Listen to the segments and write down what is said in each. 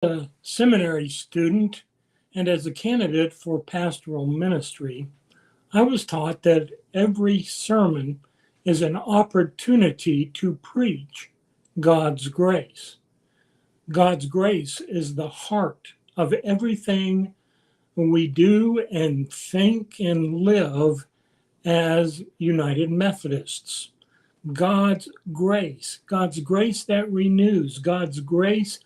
A seminary student and as a candidate for pastoral ministry, I was taught that every sermon is an opportunity to preach God's grace. God's grace is the heart of everything we do and think and live as United Methodists. God's grace that renews, God's grace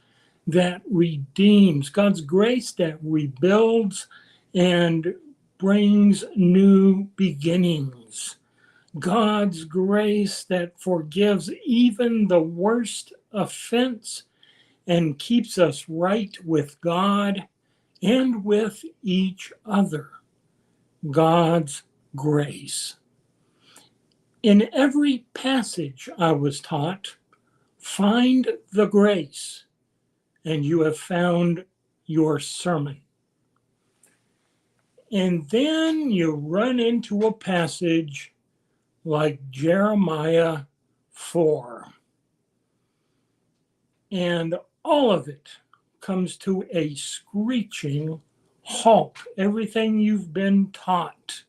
that redeems, God's grace that rebuilds and brings new beginnings, God's grace that forgives even the worst offense and keeps us right with God and with each other. God's grace. In every passage I was taught, find the grace, and you have found your sermon. And then you run into a passage like Jeremiah 4. And all of it comes to a screeching halt. Everything you've been taught.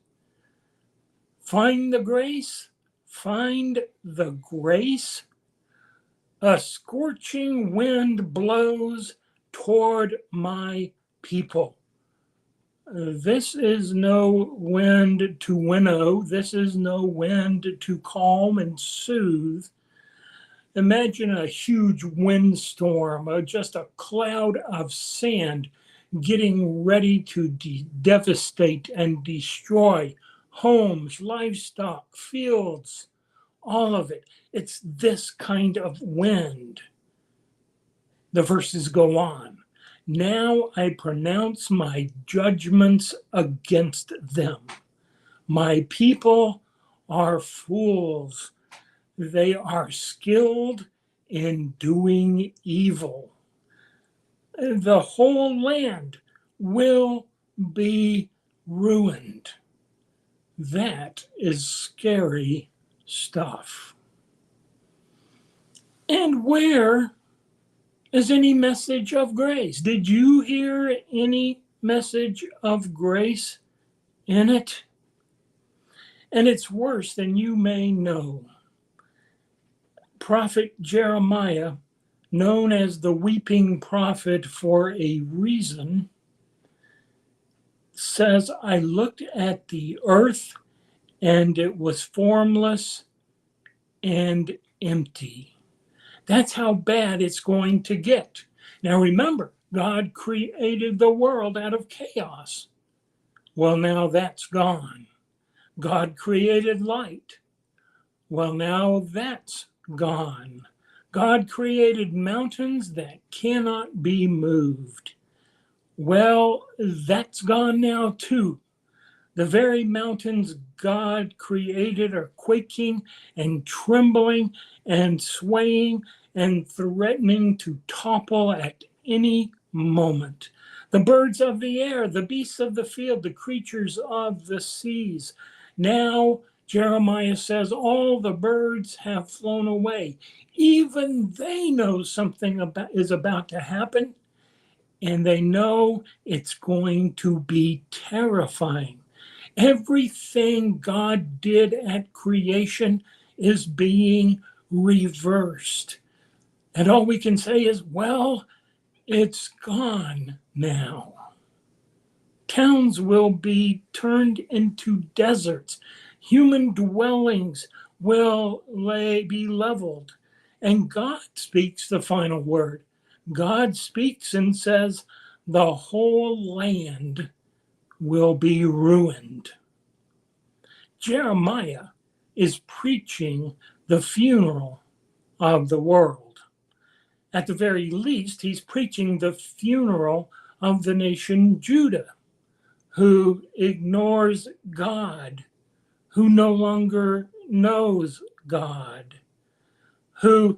Find the grace. Find the grace. A scorching wind blows toward my people. This is no wind to winnow. This is no wind to calm and soothe. Imagine a huge windstorm, or just a cloud of sand getting ready to devastate and destroy homes, livestock, fields, all of it. It's this kind of wind. The verses go on. Now I pronounce my judgments against them. My people are fools. They are skilled in doing evil. The whole land will be ruined. That is scary stuff. And where is any message of grace? Did you hear any message of grace in it? And it's worse than you may know. Prophet Jeremiah, known as the weeping prophet for a reason, says, I looked at the earth and it was formless and empty. That's how bad it's going to get. Now remember, God created the world out of chaos. Well, now that's gone. God created light. Well, now that's gone. God created mountains that cannot be moved. Well, that's gone now too. The very mountains God created are quaking and trembling and swaying and threatening to topple at any moment. The birds of the air, the beasts of the field, the creatures of the seas. Now, Jeremiah says, all the birds have flown away. Even they know something is about to happen, and they know it's going to be terrifying. Everything God did at creation is being reversed. And all we can say is, well, it's gone now. Towns will be turned into deserts. Human dwellings will be leveled. And God speaks the final word. God speaks and says, the whole land will be ruined. Jeremiah is preaching the funeral of the world. At the very least, he's preaching the funeral of the nation Judah, who ignores God, who no longer knows God, whose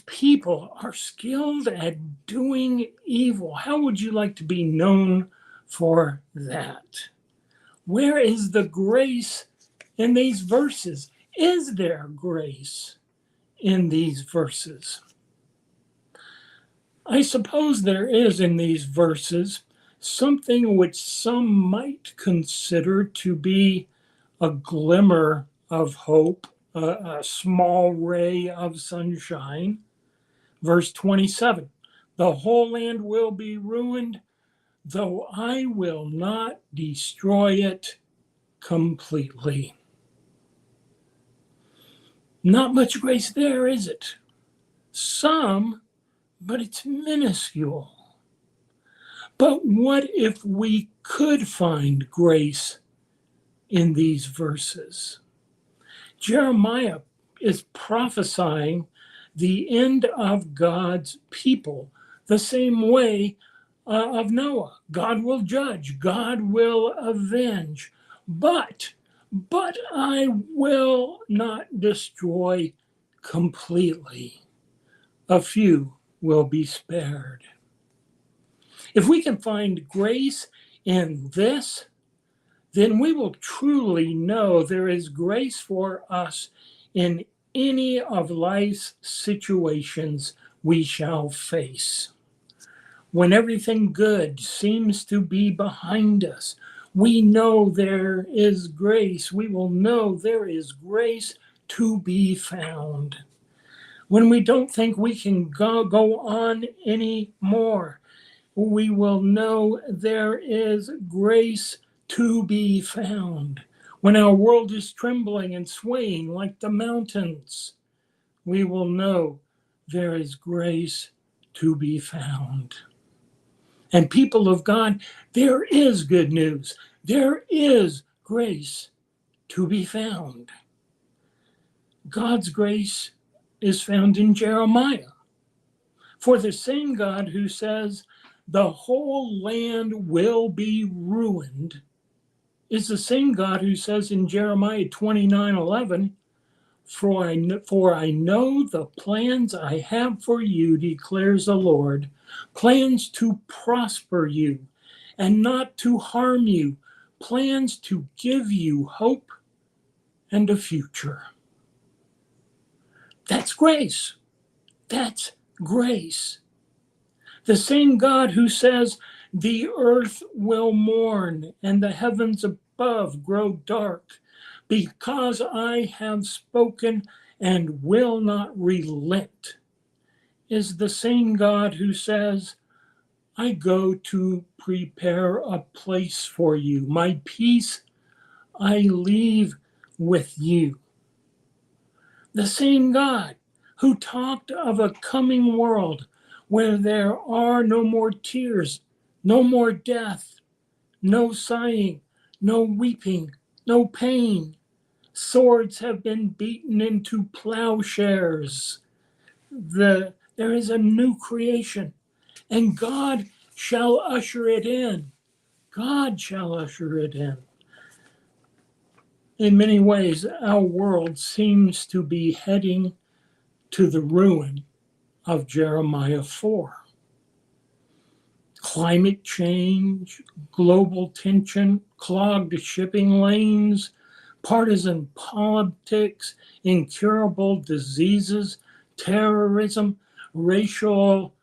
people are skilled at doing evil. How would you like to be known for that? Where is the grace in these verses? Is there grace in these verses? I suppose there is in these verses something which some might consider to be a glimmer of hope, a small ray of sunshine. Verse 27, the whole land will be ruined, though I will not destroy it completely. Not much grace there, is it? Some, but it's minuscule. But what if we could find grace in these verses? Jeremiah is prophesying the end of God's people the same way of Noah. God will judge, God will avenge, but I will not destroy completely. A few will be spared. If we can find grace in this, then we will truly know there is grace for us in any of life's situations we shall face. When everything good seems to be behind us, we know there is grace. We will know there is grace to be found. When we don't think we can go on anymore, we will know there is grace to be found. When our world is trembling and swaying like the mountains, we will know there is grace to be found. And people of God, there is good news. There is grace to be found. God's grace is found in Jeremiah. For the same God who says, the whole land will be ruined, is the same God who says in Jeremiah 29:11, for I know the plans I have for you, declares the Lord, plans to prosper you and not to harm you, plans to give you hope and a future. That's grace. That's grace. The same God who says, the earth will mourn and the heavens above grow dark, because I have spoken and will not relent, is the same God who says, I go to prepare a place for you. My peace I leave with you. The same God who talked of a coming world where there are no more tears, no more death, no sighing, no weeping, no pain. Swords have been beaten into plowshares. There is a new creation, and God shall usher it in. God shall usher it in. In many ways, our world seems to be heading to the ruin of Jeremiah 4. Climate change, global tension, clogged shipping lanes, partisan politics, incurable diseases, terrorism, racial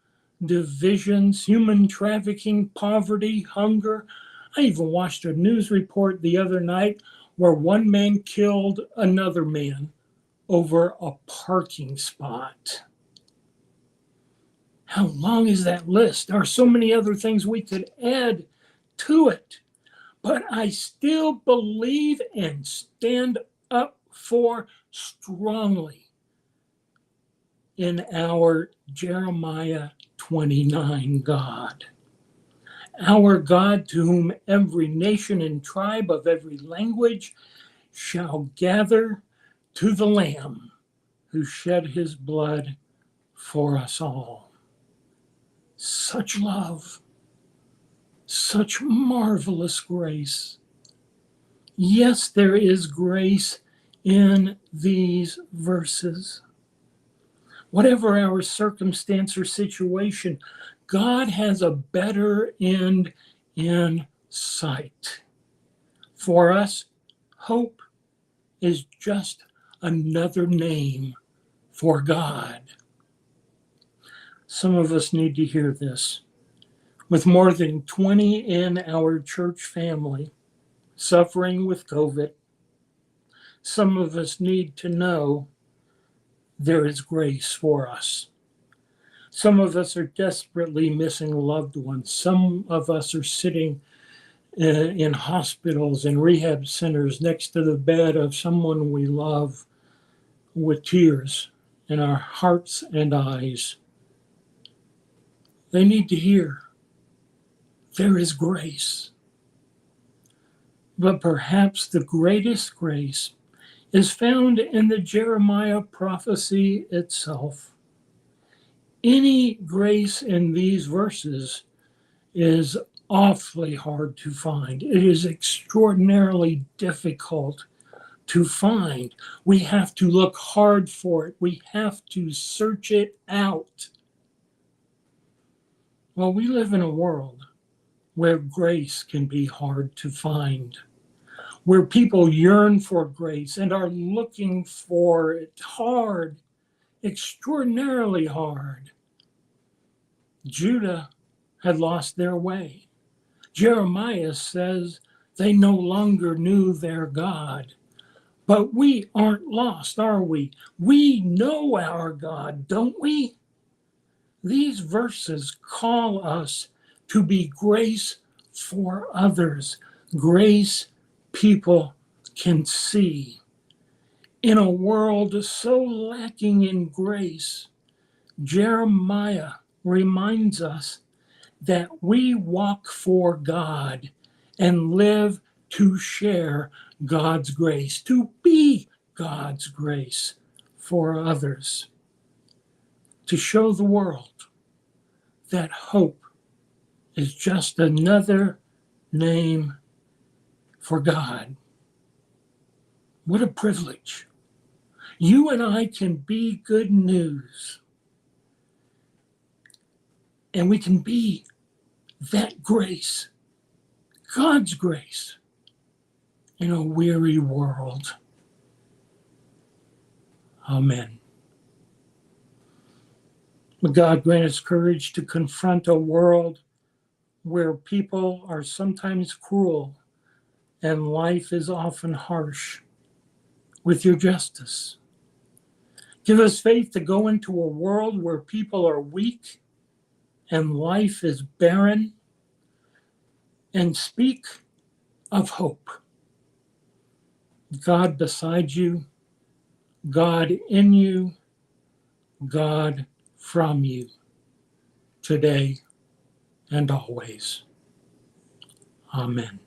divisions, human trafficking, poverty, hunger. I even watched a news report the other night where one man killed another man over a parking spot. How long is that list? There are so many other things we could add to it. But I still believe and stand up for strongly in our Jeremiah 29 God. Our God, to whom every nation and tribe of every language shall gather to the Lamb who shed his blood for us all. Such love, such marvelous grace. Yes, there is grace in these verses. Whatever our circumstance or situation, God has a better end in sight. For us, hope is just another name for God. Some of us need to hear this. With more than 20 in our church family suffering with COVID, some of us need to know there is grace for us. Some of us are desperately missing loved ones. Some of us are sitting in hospitals and rehab centers next to the bed of someone we love with tears in our hearts and eyes. They need to hear there is grace. But perhaps the greatest grace is found in the Jeremiah prophecy itself. Any grace in these verses is awfully hard to find. It is extraordinarily difficult to find. We have to look hard for it. We have to search it out. Well, we live in a world where grace can be hard to find, where people yearn for grace and are looking for it hard, extraordinarily hard. Judah had lost their way. Jeremiah says they no longer knew their God. But we aren't lost, are we? We know our God, don't we? These verses call us to be grace for others, grace people can see. In a world so lacking in grace, Jeremiah reminds us that we walk for God and live to share God's grace, to be God's grace for others, to show the world that hope is just another name for God. What a privilege. You and I can be good news, and we can be that grace, God's grace, in a weary world. Amen. May God grant us courage to confront a world where people are sometimes cruel and life is often harsh with your justice. Give us faith to go into a world where people are weak and life is barren, and speak of hope. God beside you, God in you, God from you, today and always. Amen.